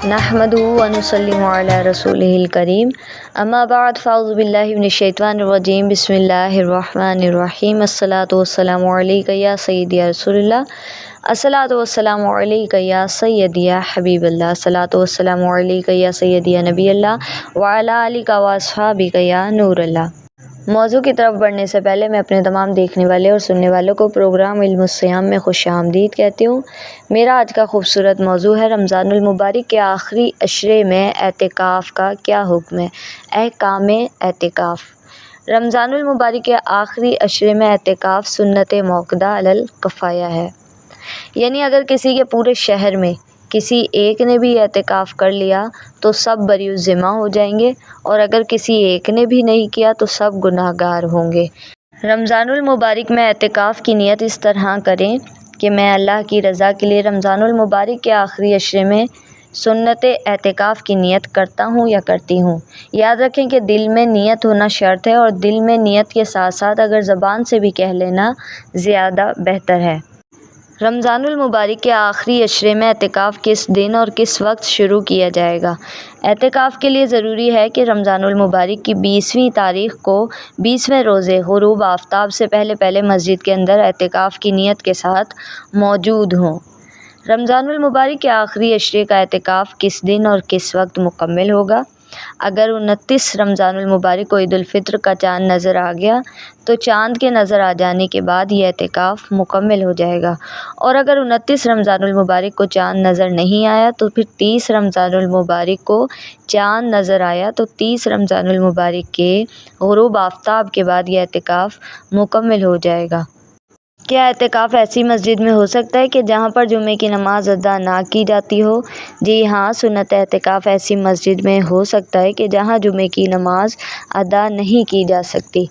نحمدہ ونصلی علی رسولہ الکریم اما بعد فاعوذ باللہ من الشیطان الرجیم بسم اللہ الرحمن الرحیم الصلاۃ والسلام علیک یا سیدی یا رسول اللہ الصلاۃ والسلام علیک یا سیدی یا حبیب اللہ الصلاۃ والسلام علیک یا سیدی یا نبی اللہ وعلی آلک واصحابک یا نور اللہ۔ موضوع کی طرف بڑھنے سے پہلے میں اپنے تمام دیکھنے والے اور سننے والوں کو پروگرام علم الصیام میں خوش آمدید کہتی ہوں۔ میرا آج کا خوبصورت موضوع ہے رمضان المبارک کے آخری عشرے میں اعتکاف کا کیا حکم ہے، احکام اعتکاف۔ رمضان المبارک کے آخری عشرے میں اعتکاف سنت موقدہ علی الکفایہ ہے، یعنی اگر کسی کے پورے شہر میں کسی ایک نے بھی اعتکاف کر لیا تو سب بری الذمہ ہو جائیں گے، اور اگر کسی ایک نے بھی نہیں کیا تو سب گناہ گار ہوں گے۔ رمضان المبارک میں اعتکاف کی نیت اس طرح کریں کہ میں اللہ کی رضا کے لیے رمضان المبارک کے آخری عشرے میں سنت اعتکاف کی نیت کرتا ہوں یا کرتی ہوں۔ یاد رکھیں کہ دل میں نیت ہونا شرط ہے، اور دل میں نیت کے ساتھ ساتھ اگر زبان سے بھی کہہ لینا زیادہ بہتر ہے۔ رمضان المبارک کے آخری عشرے میں اعتکاف کس دن اور کس وقت شروع کیا جائے گا؟ اعتکاف کے لیے ضروری ہے کہ رمضان المبارک کی 20ویں تاریخ کو 20ویں روزے غروب آفتاب سے پہلے مسجد کے اندر اعتکاف کی نیت کے ساتھ موجود ہوں۔ رمضان المبارک کے آخری عشرے کا اعتکاف کس دن اور کس وقت مکمل ہوگا؟ اگر 29 رمضان المبارک کو عید الفطر کا چاند نظر آ گیا تو چاند کے نظر آ جانے کے بعد یہ اعتکاف مکمل ہو جائے گا، اور اگر 29 رمضان المبارک کو چاند نظر نہیں آیا تو پھر 30 رمضان المبارک کو چاند نظر آیا تو 30 رمضان المبارک کے غروب آفتاب کے بعد یہ اعتکاف مکمل ہو جائے گا۔ کیا اعتکاف ایسی مسجد میں ہو سکتا ہے کہ جہاں پر جمعے کی نماز ادا نہ کی جاتی ہو؟ جی ہاں، سنت اعتکاف ایسی مسجد میں ہو سکتا ہے کہ جہاں جمعے کی نماز ادا نہیں کی جا سکتی۔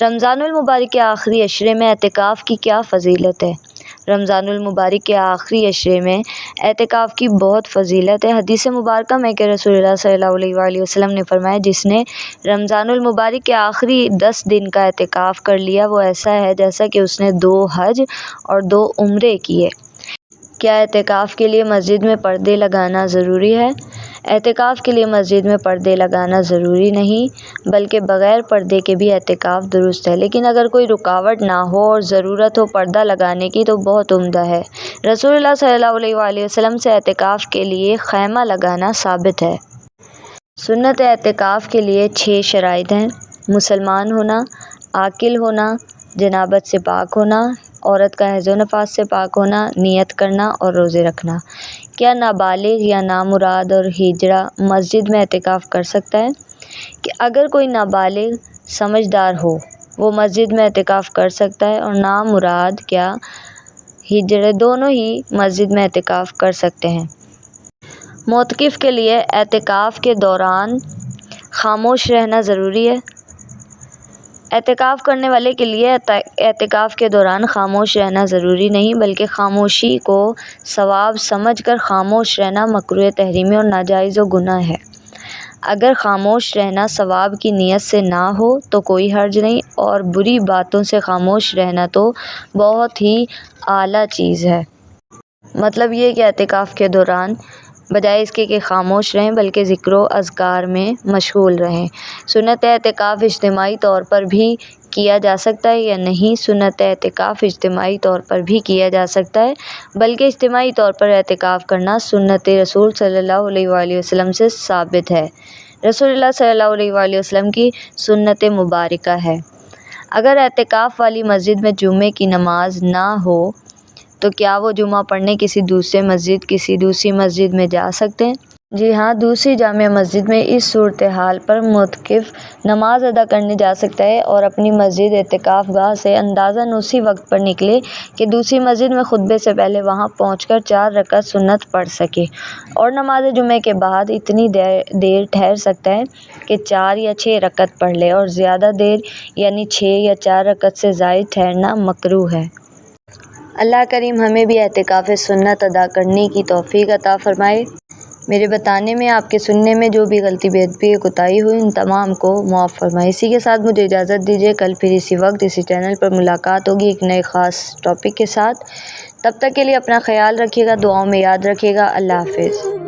رمضان المبارک کے آخری عشرے میں اعتکاف کی کیا فضیلت ہے؟ رمضان المبارک کے آخری عشرے میں اعتکاف کی بہت فضیلت ہے۔ حدیث مبارکہ میں کہ رسول اللہ صلی اللہ علیہ وآلہ وسلم نے فرمایا، جس نے رمضان المبارک کے آخری 10 دن کا اعتکاف کر لیا وہ ایسا ہے جیسا کہ اس نے 2 حج اور 2 عمرے کیے۔ کیا اعتکاف کے لیے مسجد میں پردے لگانا ضروری ہے؟ اعتکاف کے لیے مسجد میں پردے لگانا ضروری نہیں، بلکہ بغیر پردے کے بھی اعتکاف درست ہے، لیکن اگر کوئی رکاوٹ نہ ہو اور ضرورت ہو پردہ لگانے کی تو بہت عمدہ ہے۔ رسول اللہ صلی اللہ علیہ وآلہ وسلم سے اعتکاف کے لیے خیمہ لگانا ثابت ہے۔ سنت اعتکاف کے لیے 6 شرائط ہیں: مسلمان ہونا، عاقل ہونا، جنابت سے پاک ہونا، عورت کا حیض و نفاس سے پاک ہونا، نیت کرنا اور روزے رکھنا۔ کیا نابالغ یا نامراد اور ہجڑا مسجد میں اعتکاف کر سکتا ہے؟ کہ اگر کوئی نابالغ سمجھدار ہو وہ مسجد میں اعتکاف کر سکتا ہے، اور نامراد کیا ہجڑے دونوں ہی مسجد میں اعتکاف کر سکتے ہیں۔ معتکف کے لیے اعتکاف کے دوران خاموش رہنا ضروری ہے؟ اعتکاف کرنے والے کے لیے اعتکاف کے دوران خاموش رہنا ضروری نہیں، بلکہ خاموشی کو ثواب سمجھ کر خاموش رہنا مکروہ تحریمی اور ناجائز و گناہ ہے۔ اگر خاموش رہنا ثواب کی نیت سے نہ ہو تو کوئی حرج نہیں، اور بری باتوں سے خاموش رہنا تو بہت ہی اعلیٰ چیز ہے۔ مطلب یہ کہ اعتکاف کے دوران بجائے اس کے کہ خاموش رہیں بلکہ ذکر و اذکار میں مشغول رہیں۔ سنت اعتکاف اجتماعی طور پر بھی کیا جا سکتا ہے یا نہیں؟ سنت اعتکاف اجتماعی طور پر بھی کیا جا سکتا ہے، بلکہ اجتماعی طور پر اعتکاف کرنا سنت رسول صلی اللہ علیہ وآلہ وسلم سے ثابت ہے۔ رسول اللہ صلی اللہ علیہ وآلہ وسلم کی سنت مبارکہ ہے۔ اگر اعتکاف والی مسجد میں جمعے کی نماز نہ ہو تو کیا وہ جمعہ پڑھنے کسی دوسری مسجد میں جا سکتے ہیں؟ جی ہاں، دوسری جامع مسجد میں اس صورتحال پر معتکف نماز ادا کرنے جا سکتا ہے، اور اپنی مسجد اعتکاف گاہ سے اندازاً اسی وقت پر نکلے کہ دوسری مسجد میں خطبے سے پہلے وہاں پہنچ کر 4 رکعت سنت پڑھ سکے، اور نماز جمعے کے بعد اتنی دیر ٹھہر سکتا ہے کہ 4 یا 6 رکعت پڑھ لے، اور زیادہ دیر یعنی 6 یا 4 رکعت سے زائد ٹھہرنا مکروہ ہے۔ اللہ کریم ہمیں بھی اعتکاف سنت ادا کرنے کی توفیق عطا فرمائے۔ میرے بتانے میں، آپ کے سننے میں جو بھی غلطی بے ادبی کوتاہی ہوئی، ان تمام کو معاف فرمائے۔ اسی کے ساتھ مجھے اجازت دیجیے، کل پھر اسی وقت اسی چینل پر ملاقات ہوگی ایک نئے خاص ٹاپک کے ساتھ۔ تب تک کے لیے اپنا خیال رکھیے گا، دعاؤں میں یاد رکھیے گا۔ اللہ حافظ۔